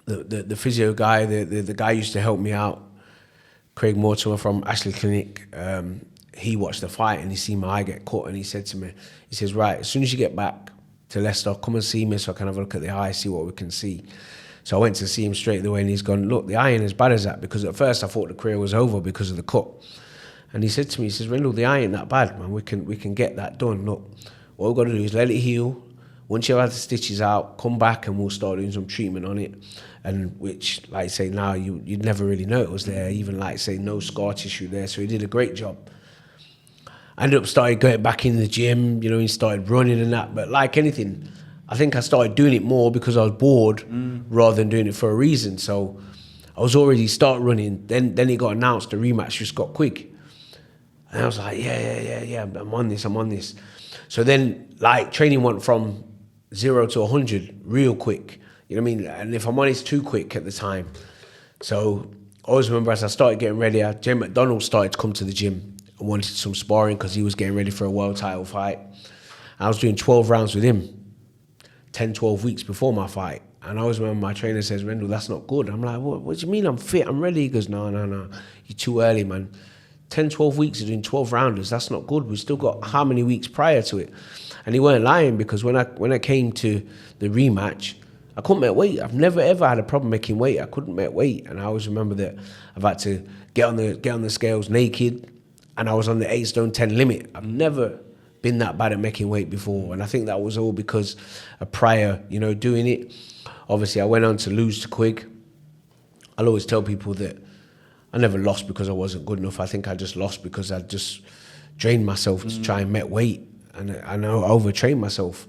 the physio guy, the guy who used to help me out, Craig Mortimer from Ashley Clinic. He watched the fight and he seen my eye get cut, and he said to me, he says, right, as soon as you get back to Leicester, come and see me so I can have a look at the eye, see what we can see. So I went to see him straight away, and he's gone, look, the eye ain't as bad as that, because at first I thought the career was over because of the cut. And he said to me, he says, Rendall, the eye ain't that bad, man. We can get that done. Look, what we've got to do is let it heal. Once you've had the stitches out, come back and we'll start doing some treatment on it. And which, like I say, now you'd never really know it was there. Even like say, no scar tissue there. So he did a great job. I ended up started going back in the gym, you know, he started running and that. But like anything, I think I started doing it more because I was bored rather than doing it for a reason. So I was already start running. Then it got announced, the rematch with Scott Quigg. And I was like, yeah, I'm on this. So then, like, training went from 0 to 100 real quick. You know what I mean? And if I'm honest, too quick at the time. So I always remember as I started getting ready, Jay McDonald started to come to the gym and wanted some sparring because he was getting ready for a world title fight. I was doing 12 rounds with him, 10, 12 weeks before my fight. And I always remember my trainer says, Rendall, that's not good. I'm like, what do you mean I'm fit? I'm ready. He goes, no. You're too early, man. 10, 12 weeks of doing 12 rounders, that's not good. We've still got how many weeks prior to it? And he weren't lying, because when I came to the rematch, I couldn't make weight. I've never ever had a problem making weight. I couldn't make weight. And I always remember that I've had to get on the scales naked, and I was on the 8 stone 10 limit. I've never been that bad at making weight before. And I think that was all because of prior, you know, doing it. Obviously, I went on to lose to Quigg. I'll always tell people that I never lost because I wasn't good enough. I think I just lost because I just drained myself to try and make weight. And I know I overtrained myself.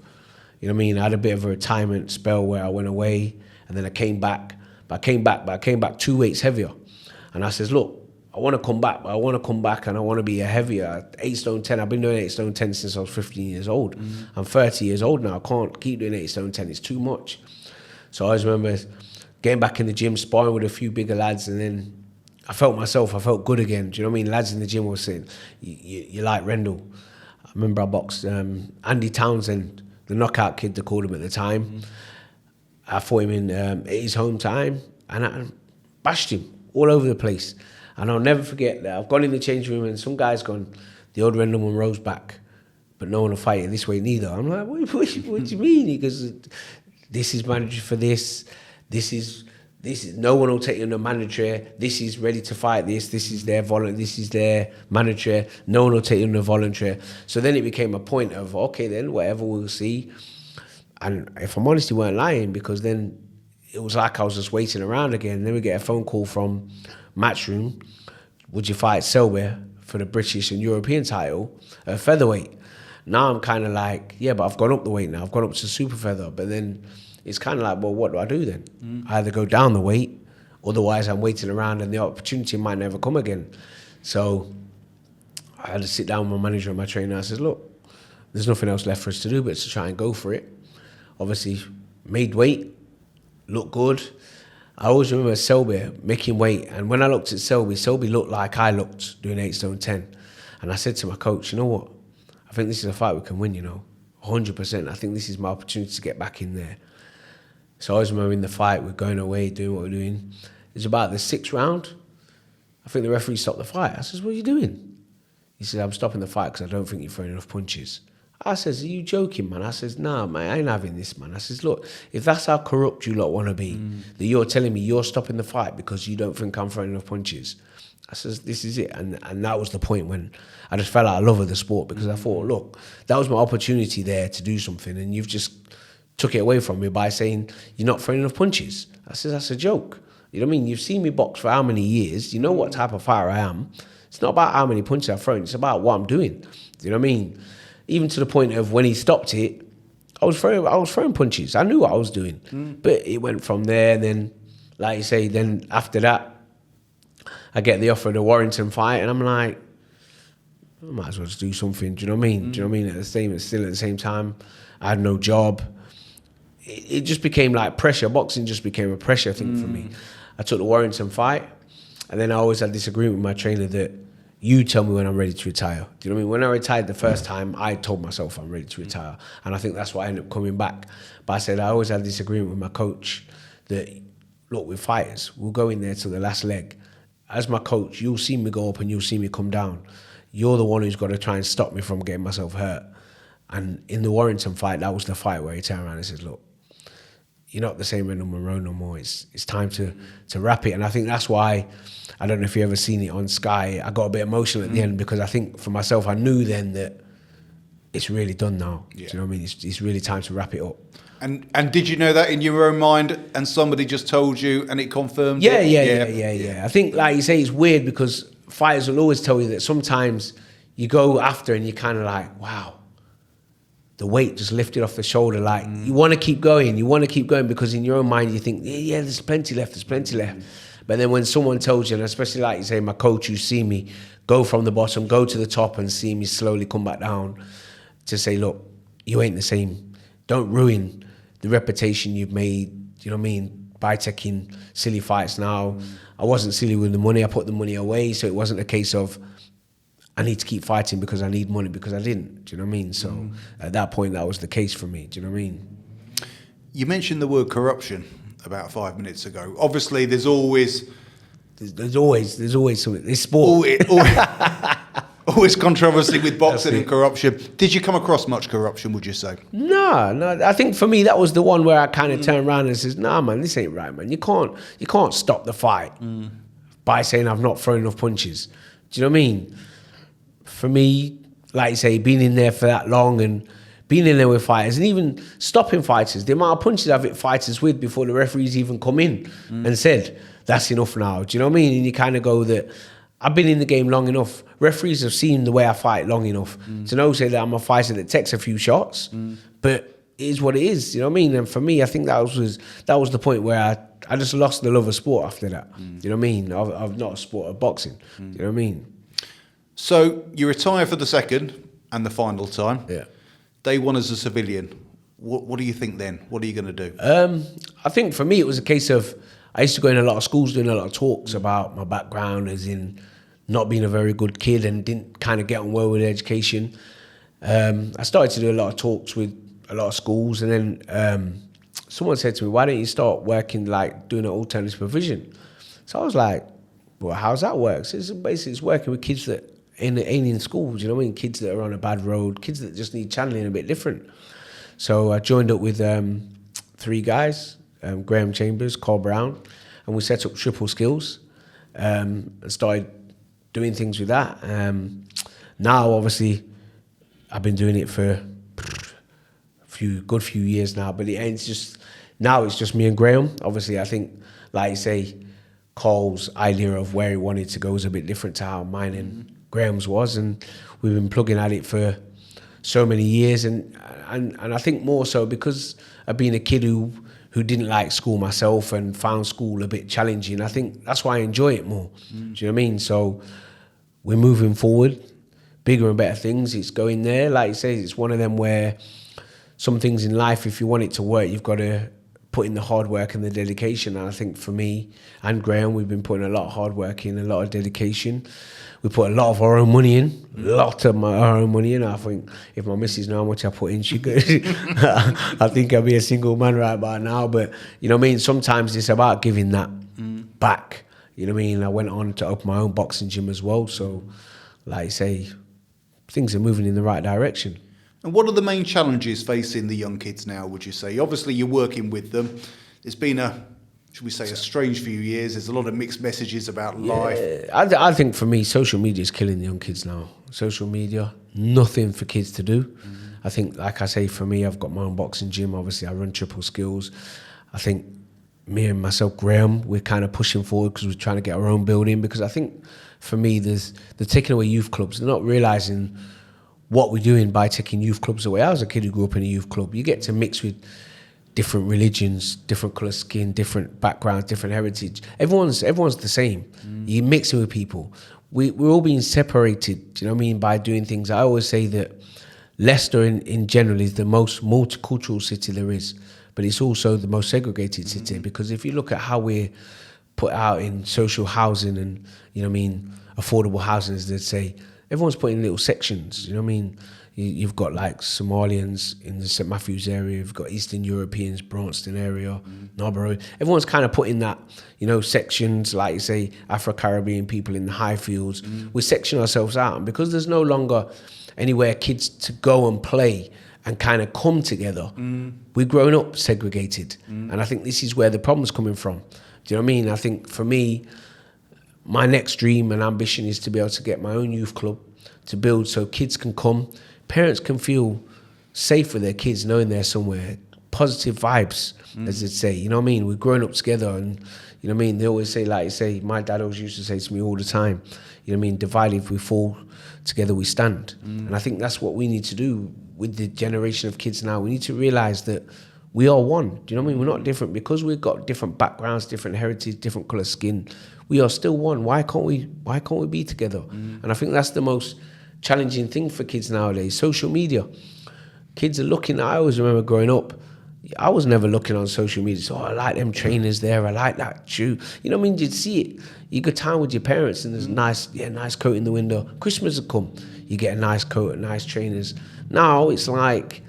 You know what I mean? I had a bit of a retirement spell where I went away and then I came back. But I came back 2 weights heavier. And I says, look, I want to come back, but I want to come back and I want to be a heavier 8 stone 10. I've been doing 8 stone 10 since I was 15 years old. I'm 30 years old now. I can't keep doing 8 stone 10. It's too much. So I always remember getting back in the gym, sparring with a few bigger lads, and then I felt good again. Do you know what I mean? Lads in the gym were saying, you like Rendall. I remember I boxed Andy Townsend, the knockout kid, they called him at the time. I fought him in at his home time, and I bashed him all over the place. And I'll never forget that I've gone in the changing room and some guy's gone, the old Rendall Munroe's back, but no one will fight it this way neither. I'm like, what do you mean? He goes, this is manager for this is no one will take you on the manager. This is ready to fight this. This is their this is their manager. No one will take you on the voluntary. So then it became a point of, okay, then whatever, we'll see. And if I'm honest, you weren't lying, because then it was like I was just waiting around again. Then we get a phone call from Matchroom. Would you fight Selby for the British and European title at featherweight? Now I'm kind of like, yeah, but I've gone up the weight now. I've gone up to super feather. But then it's kind of like, well, what do I do then? I either go down the weight, otherwise I'm waiting around and the opportunity might never come again. So I had to sit down with my manager and my trainer. I said, look, there's nothing else left for us to do but to try and go for it. Obviously, made weight, looked good. I always remember Selby making weight, and when I looked at Selby looked like I looked doing 8 stone 10. And I said to my coach, you know what? I think this is a fight we can win, 100%. I think this is my opportunity to get back in there. So I always remember in the fight, we're going away, doing what we're doing. It's about the 6th round. I think the referee stopped the fight. I says, what are you doing? He said, I'm stopping the fight because I don't think you're throwing enough punches. I says, are you joking, man? I says, nah, man, I ain't having this, man. I says, look, if that's how corrupt you lot want to be, that you're telling me you're stopping the fight because you don't think I'm throwing enough punches, I says, this is it. And that was the point when I just fell out of love with the sport, because I thought, look, that was my opportunity there to do something, and you've just took it away from me by saying you're not throwing enough punches. I says, that's a joke. You know what I mean? You've seen me box for how many years? You know what type of fighter I am. It's not about how many punches I've thrown. It's about what I'm doing. You know what I mean? Even to the point of when he stopped it, I was throwing punches. I knew what I was doing. But it went from there, and then, like you say, then after that, I get the offer of the Warrington fight, and I'm like, I might as well just do something. Do you know what I mean? Do you know what I mean? Still at the same time, I had no job. It just became like pressure. Boxing just became a pressure thing for me. I took the Warrington fight, and then I always had this agreement with my trainer that you tell me when I'm ready to retire. Do you know what I mean? When I retired the first time, I told myself I'm ready to retire. And I think that's why I ended up coming back. But I said I always had this agreement with my coach that, look, we're fighters. We'll go in there till the last leg. As my coach, you'll see me go up and you'll see me come down. You're the one who's got to try and stop me from getting myself hurt. And in the Warrington fight, that was the fight where he turned around and said, look, you're not the same Rendall Munroe no more. It's time to wrap it. And I think that's why, I don't know if you ever seen it on Sky, I got a bit emotional at the end, because I think for myself, I knew then that it's really done now. Yeah. Do you know what I mean? It's really time to wrap it up. And did you know that in your own mind, and somebody just told you and it confirmed Yeah. it? I think, like you say, it's weird because fighters will always tell you that sometimes you go after and you're kind of like, wow, the weight just lifted off the shoulder. Like, you want to keep going because in your own mind you think, yeah, there's plenty left. But then when someone tells you, and especially like you say, my coach, who's seen me go from the bottom, go to the top and see me slowly come back down, to say, look, you ain't the same. Don't ruin the reputation you've made, you know what I mean, by taking silly fights now. I wasn't silly with the money. I put the money away, so it wasn't a case of I need to keep fighting because I need money, because I didn't. Do you know what I mean? So at that point, that was the case for me. Do you know what I mean? You mentioned the word corruption about 5 minutes ago. Obviously, there's always something. This sport. Always controversy with boxing and corruption. Did you come across much corruption, would you say? No. I think for me, that was the one where I kind of turned around and says, nah, man, this ain't right, man. You can't stop the fight by saying I've not thrown enough punches. Do you know what I mean? For me, like you say, being in there for that long and being in there with fighters and even stopping fighters, the amount of punches I've hit fighters with before the referees even come in and said, that's enough now. Do you know what I mean? And you kind of go that I've been in the game long enough. Referees have seen the way I fight long enough to know, say that I'm a fighter that takes a few shots, but it is what it is. You know what I mean? And for me, I think that was the point where I just lost the love of sport after that. You know what I mean? I've not a sport of boxing. You know what I mean? So you retire for the second and the final time. Yeah. Day one as a civilian. What do you think then? What are you going to do? I think for me, it was a case of, I used to go in a lot of schools doing a lot of talks about my background as in not being a very good kid and didn't kind of get on well with education. I started to do a lot of talks with a lot of schools, and then someone said to me, why don't you start working, like doing an alternative provision? So I was like, well, how's that work? So it's working with kids that ain't in schools, you know what I mean? Kids that are on a bad road, kids that just need channeling a bit different. So I joined up with 3 guys, Graham Chambers, Carl Brown, and we set up triple skills, and started doing things with that. Now, obviously, I've been doing it for a good few years now, but it's just me and Graham. Obviously, I think, like you say, Cole's idea of where he wanted to go was a bit different to how mine and Graham's was, and we've been plugging at it for so many years, and I think more so because of being a kid who didn't like school myself and found school a bit challenging. I think that's why I enjoy it more. Do you know what I mean? So we're moving forward, bigger and better things. It's going there. Like you say, it's one of them where some things in life, if you want it to work, you've got to put in the hard work and the dedication. And I think for me and Graham, we've been putting a lot of hard work in, a lot of dedication. We put a lot of our own money in, our own money in. I think if my missus knew how much I put in, she could. I think I'd be a single man right by now. But, you know what I mean? Sometimes it's about giving that back. You know what I mean? I went on to open my own boxing gym as well. So, like I say, things are moving in the right direction. And what are the main challenges facing the young kids now, would you say? Obviously, you're working with them. It's been a strange few years. There's a lot of mixed messages about life. I think for me, social media is killing the young kids now. Social media, nothing for kids to do. I think, like I say, for me, I've got my own boxing gym. Obviously, I run triple skills. I think me and myself, Graham, we're kind of pushing forward because we're trying to get our own building. Because I think, for me, they're taking away youth clubs. They're not realising what we're doing by taking youth clubs away. I was a kid who grew up in a youth club. You get to mix with different religions, different colour skin, different backgrounds, different heritage. Everyone's the same. You're mixing with people. We're all being separated, do you know what I mean, by doing things. I always say that Leicester in general is the most multicultural city there is, but it's also the most segregated city, because if you look at how we're put out in social housing and, you know what I mean, affordable housing, as they say, everyone's put in little sections, you know what I mean? You've got like Somalians in the St Matthews area, you've got Eastern Europeans, Braunston area, Narborough. Everyone's kind of put in that, you know, sections, like you say, Afro-Caribbean people in the Highfields. We section ourselves out, and because there's no longer anywhere kids to go and play and kind of come together, we're growing up segregated. And I think this is where the problem's coming from. Do you know what I mean? I think for me, my next dream and ambition is to be able to get my own youth club, to build so kids can come, parents can feel safe with their kids knowing they're somewhere, positive vibes, as they'd say, you know what I mean? We're growing up together, and, you know what I mean? They always say, like you say, my dad always used to say to me all the time, you know what I mean? Divided if we fall, together we stand. And I think that's what we need to do with the generation of kids now. We need to realise that we are one. Do you know what I mean? We're not different. Because we've got different backgrounds, different heritage, different colour skin, we are still one. Why can't we be together? And I think that's the most challenging thing for kids nowadays. Social media. Kids are looking. I always remember growing up, I was never looking on social media. So, I like them trainers there. I like that shoe. You know what I mean? You'd see it. You go time with your parents, and there's nice coat in the window. Christmas would come. You get a nice coat, nice trainers. Now it's like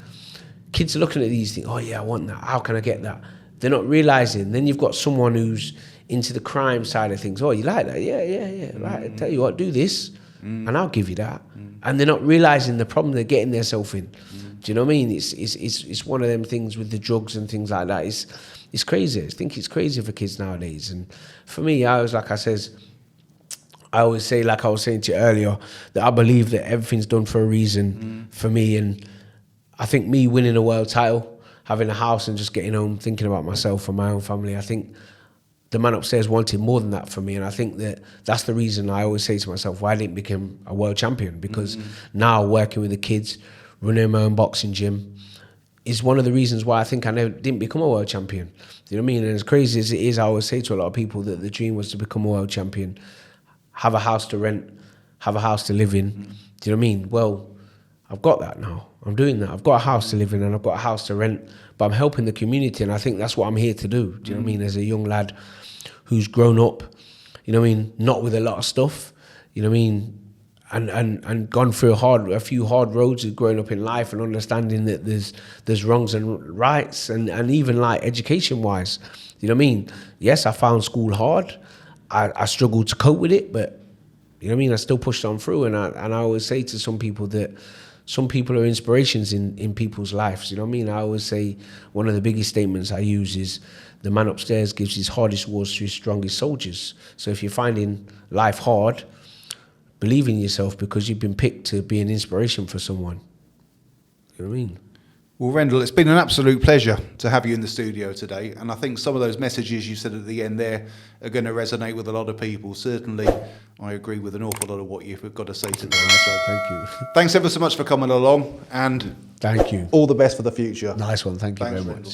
kids are looking at these things. Oh yeah, I want that. How can I get that? They're not realising. Then you've got someone who's into the crime side of things. Oh, you like that? Yeah. Right. I tell you what, do this, and I'll give you that. And they're not realising the problem they're getting themselves in. Do you know what I mean? It's one of them things with the drugs and things like that. It's crazy. I think it's crazy for kids nowadays. And for me, I always say, like I was saying to you earlier, that I believe that everything's done for a reason for me. And I think me winning a world title, having a house and just getting home, thinking about myself and my own family, I think the man upstairs wanted more than that for me. And I think that's the reason I always say to myself why I didn't become a world champion. Because now working with the kids, running my own boxing gym, is one of the reasons why I think I didn't become a world champion. Do you know what I mean? And as crazy as it is, I always say to a lot of people that the dream was to become a world champion, have a house to rent, have a house to live in. Do you know what I mean? Well, I've got that now. I'm doing that. I've got a house to live in and I've got a house to rent, but I'm helping the community, and I think that's what I'm here to do. Do you know what I mean? As a young lad who's grown up, you know what I mean, not with a lot of stuff, you know what I mean, and gone through a few hard roads of growing up in life and understanding that there's wrongs and rights, and even like education wise, you know what I mean? Yes, I found school hard. I struggled to cope with it, but you know what I mean, I still pushed on through, and I always say to some people that some people are inspirations in people's lives. You know what I mean? I always say one of the biggest statements I use is the man upstairs gives his hardest wars to his strongest soldiers. So if you're finding life hard, believe in yourself because you've been picked to be an inspiration for someone. You know what I mean? Well, Rendall, it's been an absolute pleasure to have you in the studio today. And I think some of those messages you said at the end there are going to resonate with a lot of people. Certainly, I agree with an awful lot of what you've got to say today. So thank you. Thanks ever so much for coming along, and Thank you. all the best for the future. Nice one. Thank you Thanks, very much. Rendall.